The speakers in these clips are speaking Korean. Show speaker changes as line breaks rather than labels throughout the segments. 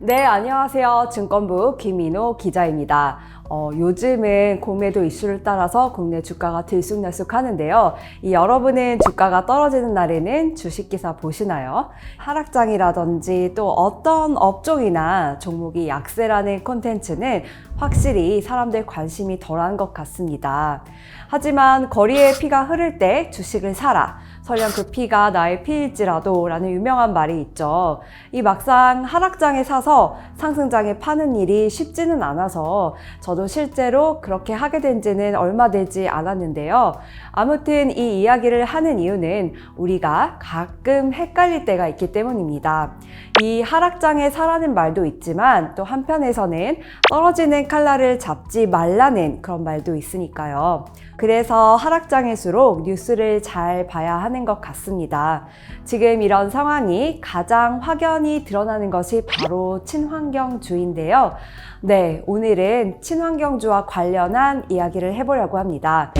네, 안녕하세요. 증권부 김인호 기자입니다. 요즘은 공매도 이슈를 따라서 국내 주가가 들쑥날쑥 하는데요. 여러분은 주가가 떨어지는 날에는 주식기사 보시나요? 하락장이라든지 또 어떤 업종이나 종목이 약세라는 콘텐츠는 확실히 사람들 관심이 덜한 것 같습니다. 하지만 거리에 피가 흐를 때 주식을 사라. 설령 그 피가 나의 피일지라도 라는 유명한 말이 있죠. 막상 하락장에 사서 상승장에 파는 일이 쉽지는 않아서 저도 실제로 그렇게 하게 된 지는 얼마 되지 않았는데요. 아무튼 이 이야기를 하는 이유는 우리가 가끔 헷갈릴 때가 있기 때문입니다. 이 하락장에 사라는 말도 있지만 또 한편에서는 떨어지는 칼날을 잡지 말라는 그런 말도 있으니까요. 그래서 하락장일수록 뉴스를 잘 봐야 하는 것 같습니다. 지금 이런 상황이 가장 확연히 드러나는 것이 바로 친환경주인데요. 네, 오늘은 친환경주와 관련한 이야기를 해보려고 합니다.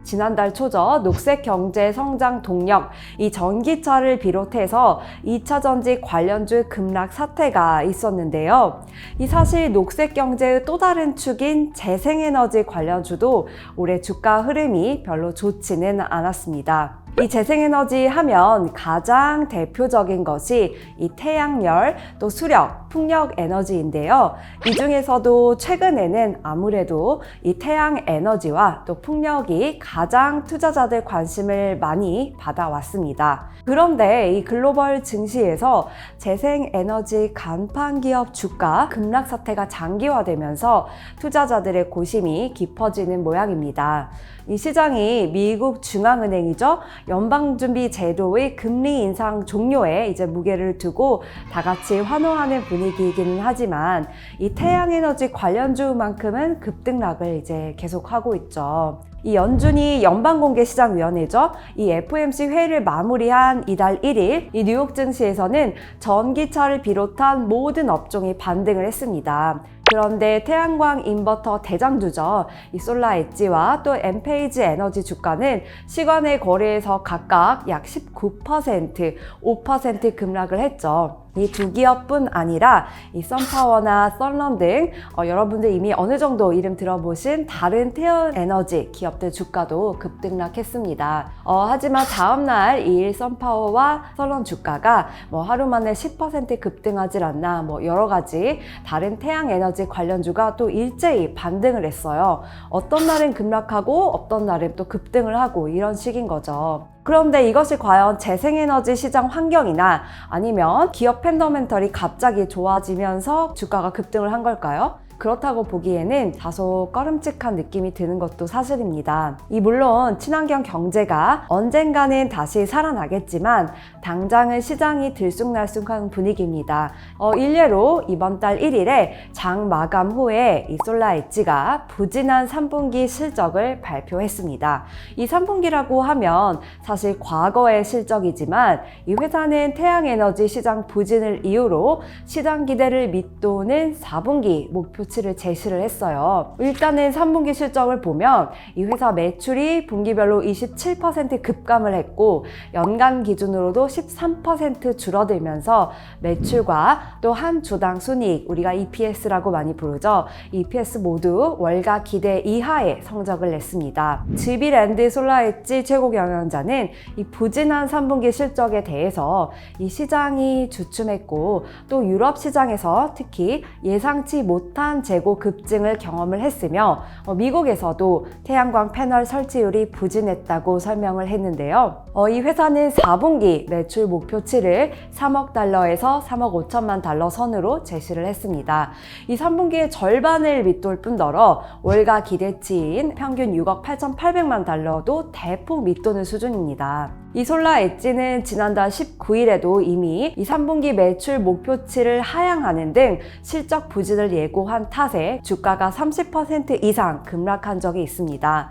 지난달 초죠. 녹색 경제 성장 동력, 이 전기차를 비롯해서 2차 전지 관련주 급락 사태가 있었는데요. 사실 녹색 경제의 또 다른 축인 재생에너지 관련주도 올해 주가 흐름이 별로 좋지는 않았습니다. 이 재생에너지 하면 가장 대표적인 것이 이 태양열, 또 수력, 풍력 에너지인데요. 이 중에서도 최근에는 아무래도 이 태양 에너지와 또 풍력이 가장 투자자들 관심을 많이 받아왔습니다. 그런데 이 글로벌 증시에서 재생에너지 간판 기업 주가 급락 사태가 장기화되면서 투자자들의 고심이 깊어지는 모양입니다. 이 시장이 미국 중앙은행이죠. 연방준비제도의 금리 인상 종료에 이제 무게를 두고 다 같이 환호하는 분위기이기는 하지만 이 태양에너지 관련주만큼은 급등락을 이제 계속하고 있죠. 이 연준이 연방공개시장위원회죠. 이 FOMC 회의를 마무리한 이달 1일 이 뉴욕 증시에서는 전기차를 비롯한 모든 업종이 반등을 했습니다. 그런데 태양광 인버터 대장주죠. 이 솔라엣지와 또 엔페이지 에너지 주가는 시간의 거래에서 각각 약 19%, 5% 급락을 했죠. 이 두 기업뿐 아니라 이 썬파워나 썬런 등 여러분들 이미 어느 정도 이름 들어보신 다른 태양에너지 기업들 주가도 급등락했습니다. 하지만 다음날 이 썬파워와 썬런 주가가 하루 만에 10% 급등하질 않나 여러 가지 다른 태양에너지 관련주가 또 일제히 반등을 했어요. 어떤 날은 급락하고 어떤 날은 또 급등을 하고 이런 식인 거죠. 그런데 이것이 과연 재생에너지 시장 환경이나 아니면 기업 펀더멘털이 갑자기 좋아지면서 주가가 급등을 한 걸까요? 그렇다고 보기에는 다소 꺼름칙한 느낌이 드는 것도 사실입니다. 물론 친환경 경제가 언젠가는 다시 살아나겠지만 당장은 시장이 들쑥날쑥한 분위기입니다. 일례로 이번 달 1일에 장 마감 후에 이 솔라엣지가 부진한 3분기 실적을 발표했습니다. 이 3분기라고 하면 사실 과거의 실적이지만 이 회사는 태양에너지 시장 부진을 이유로 시장 기대를 밑도는 4분기 목표치를 제시를 했어요. 일단은 3분기 실적을 보면 이 회사 매출이 분기별로 27% 급감을 했고 연간 기준으로도 13% 줄어들면서 매출과 또 한 주당 순이익, 우리가 EPS라고 많이 부르죠. EPS 모두 월가 기대 이하의 성적을 냈습니다. 지비랜드 솔라엣지 최고 경영자는 이 부진한 3분기 실적에 대해서 이 시장이 주춤했고 또 유럽 시장에서 특히 예상치 못한 재고 급증을 경험을 했으며 미국에서도 태양광 패널 설치율이 부진했다고 설명을 했는데요. 이 회사는 4분기 매출 목표치를 3억 달러에서 3억 5천만 달러 선으로 제시를 했습니다. 이 3분기의 절반을 밑돌 뿐더러 월가 기대치인 평균 6억 8,800만 달러도 대폭 밑도는 수준입니다. 이 솔라 엣지는 지난달 19일에도 이미 이 3분기 매출 목표치를 하향하는 등 실적 부진을 예고한 탓에 주가가 30% 이상 급락한 적이 있습니다.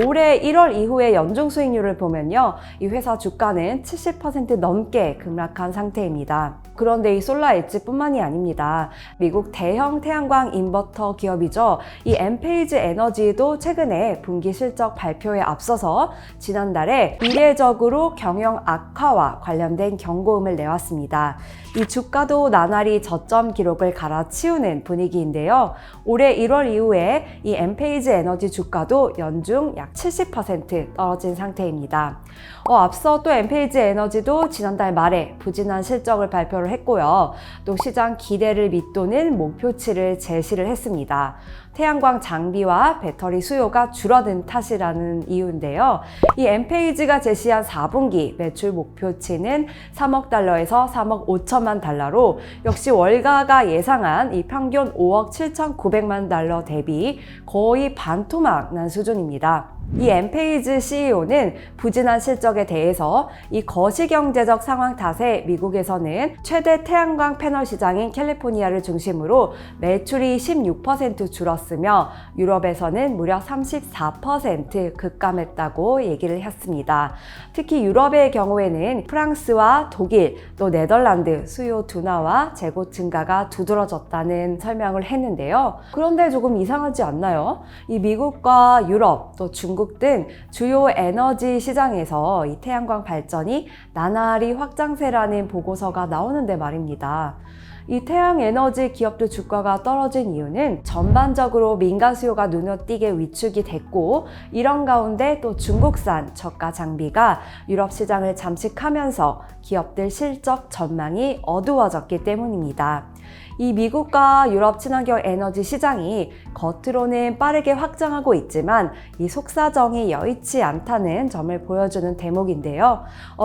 올해 1월 이후의 연중 수익률을 보면요, 이 회사 주가는 70% 넘게 급락한 상태입니다. 그런데 이 솔라 엣지뿐만이 아닙니다. 미국 대형 태양광 인버터 기업이죠. 이 엔페이즈 에너지도 최근에 분기 실적 발표에 앞서서 지난달에 이례적으로 경영 악화와 관련된 경고음을 내왔습니다. 이 주가도 나날이 저점 기록을 갈아치우는 분위기인데요. 올해 1월 이후에 이 엔페이즈 에너지 주가도 연중 약 70% 떨어진 상태입니다. 앞서 또 엔페이즈 에너지도 지난달 말에 부진한 실적을 발표를 했고요. 또 시장 기대를 밑도는 목표치를 제시를 했습니다. 태양광 장비와 배터리 수요가 줄어든 탓이라는 이유인데요. 이 엔페이즈가 제시한 4분기 매출 목표치는 3억 달러에서 3억 5천만 달러로 역시 월가가 예상한 이 평균 5억 7,900만 달러 대비 거의 반토막 난 수준입니다. 이 엔페이즈 CEO는 부진한 실적에 대해서 이 거시경제적 상황 탓에 미국에서는 최대 태양광 패널 시장인 캘리포니아를 중심으로 매출이 16% 줄었으며 유럽에서는 무려 34% 급감했다고 얘기를 했습니다. 특히 유럽의 경우에는 프랑스와 독일, 또 네덜란드 수요 둔화와 재고 증가가 두드러졌다는 설명을 했는데요. 그런데 조금 이상하지 않나요? 이 미국과 유럽, 또 중국 등 주요 에너지 시장에서 이 태양광 발전이 나날이 확장세라는 보고서가 나오는데 말입니다. 이 태양 에너지 기업들 주가가 떨어진 이유는 전반적으로 민간 수요가 눈에 띄게 위축이 됐고, 이런 가운데 또 중국산 저가 장비가 유럽 시장을 잠식하면서 기업들 실적 전망이 어두워졌기 때문입니다. 이 미국과 유럽 친환경 에너지 시장이 겉으로는 빠르게 확장하고 있지만 이 속사정이 여의치 않다는 점을 보여주는 대목인데요.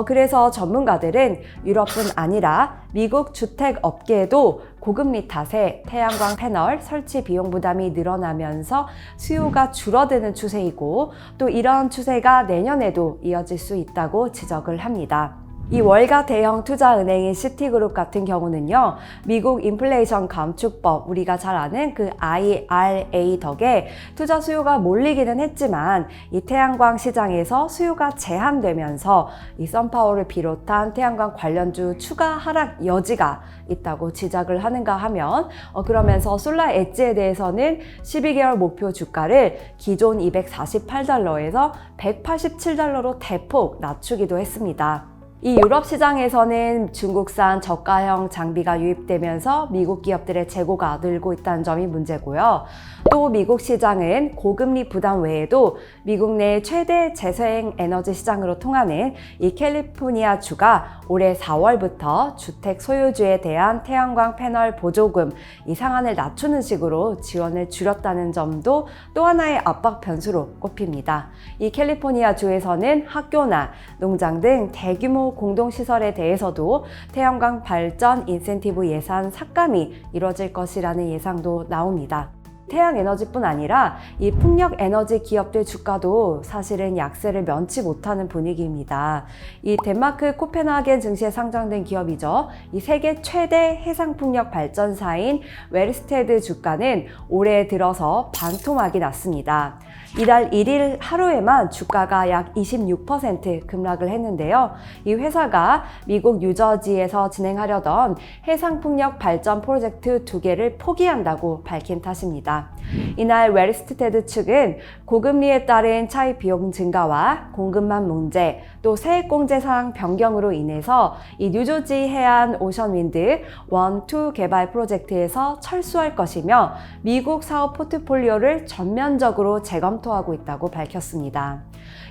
그래서 전문가들은 유럽뿐 아니라 미국 주택 업계에도 고금리 탓에 태양광 패널 설치 비용 부담이 늘어나면서 수요가 줄어드는 추세이고, 또 이런 추세가 내년에도 이어질 수 있다고 지적을 합니다. 이 월가 대형 투자은행인 시티그룹 같은 경우는요, 미국 인플레이션 감축법, 우리가 잘 아는 그 IRA 덕에 투자 수요가 몰리기는 했지만 이 태양광 시장에서 수요가 제한되면서 이 선파워를 비롯한 태양광 관련주 추가 하락 여지가 있다고 지적을 하는가 하면, 그러면서 솔라 엣지에 대해서는 12개월 목표 주가를 기존 248달러에서 187달러로 대폭 낮추기도 했습니다. 이 유럽 시장에서는 중국산 저가형 장비가 유입되면서 미국 기업들의 재고가 늘고 있다는 점이 문제고요. 또 미국 시장은 고금리 부담 외에도 미국 내 최대 재생 에너지 시장으로 통하는 이 캘리포니아주가 올해 4월부터 주택 소유주에 대한 태양광 패널 보조금 이 상한을 낮추는 식으로 지원을 줄였다는 점도 또 하나의 압박 변수로 꼽힙니다. 이 캘리포니아주에서는 학교나 농장 등 대규모 공동시설에 대해서도 태양광 발전 인센티브 예산 삭감이 이뤄질 것이라는 예상도 나옵니다. 태양 에너지뿐 아니라 이 풍력 에너지 기업들 주가도 사실은 약세를 면치 못하는 분위기입니다. 이 덴마크 코펜하겐 증시에 상장된 기업이죠. 이 세계 최대 해상 풍력 발전사인 웰스테드 주가는 올해 들어서 반토막이 났습니다. 이달 1일 하루에만 주가가 약 26% 급락을 했는데요. 이 회사가 미국 뉴저지에서 진행하려던 해상풍력 발전 프로젝트 2개를 포기한다고 밝힌 탓입니다. 이날 웰스테드 측은 고금리에 따른 차입 비용 증가와 공급망 문제, 또 세액공제 사항 변경으로 인해서 이 뉴저지 해안 오션윈드 1, 2 개발 프로젝트에서 철수할 것이며 미국 사업 포트폴리오를 전면적으로 재검토하고 있다고 밝혔습니다.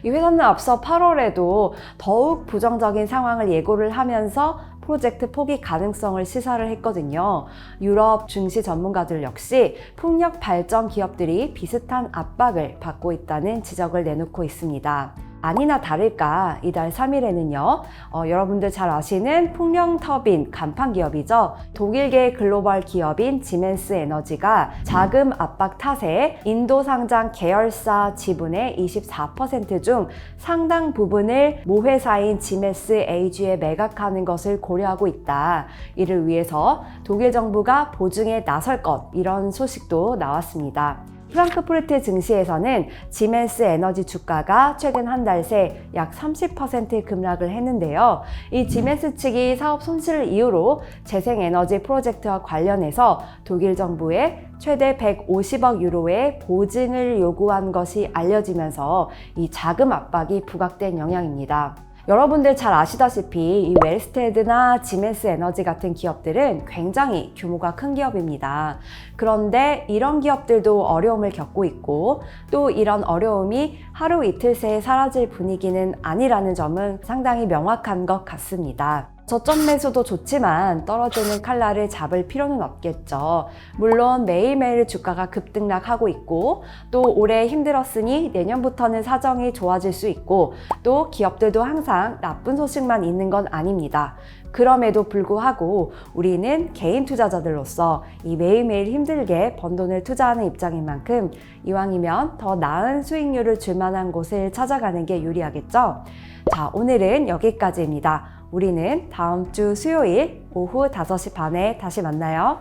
이 회사는 앞서 8월에도 더욱 부정적인 상황을 예고를 하면서 프로젝트 포기 가능성을 시사를 했거든요. 유럽 증시 전문가들 역시 풍력 발전 기업들이 비슷한 압박을 받고 있다는 지적을 내놓고 있습니다. 아니나 다를까 이달 3일에는요, 여러분들 잘 아시는 풍력터빈 간판 기업이죠. 독일계 글로벌 기업인 지멘스 에너지가 자금 압박 탓에 인도 상장 계열사 지분의 24% 중 상당 부분을 모회사인 지멘스 AG에 매각하는 것을 고려하고 있다. 이를 위해서 독일 정부가 보증에 나설 것, 이런 소식도 나왔습니다. 프랑크푸르트 증시에서는 지멘스 에너지 주가가 최근 한 달 새 약 30% 급락을 했는데요. 이 지멘스 측이 사업 손실을 이유로 재생에너지 프로젝트와 관련해서 독일 정부에 최대 150억 유로의 보증을 요구한 것이 알려지면서 이 자금 압박이 부각된 영향입니다. 여러분들 잘 아시다시피 이 웰스테드나 지멘스 에너지 같은 기업들은 굉장히 규모가 큰 기업입니다. 그런데 이런 기업들도 어려움을 겪고 있고 또 이런 어려움이 하루 이틀 새에 사라질 분위기는 아니라는 점은 상당히 명확한 것 같습니다. 저점 매수도 좋지만 떨어지는 칼날을 잡을 필요는 없겠죠. 물론 매일매일 주가가 급등락하고 있고 또 올해 힘들었으니 내년부터는 사정이 좋아질 수 있고 또 기업들도 항상 나쁜 소식만 있는 건 아닙니다. 그럼에도 불구하고 우리는 개인 투자자들로서 이 매일매일 힘들게 번 돈을 투자하는 입장인 만큼 이왕이면 더 나은 수익률을 줄 만한 곳을 찾아가는 게 유리하겠죠. 자, 오늘은 여기까지입니다. 우리는 다음 주 수요일 오후 5시 반에 다시 만나요.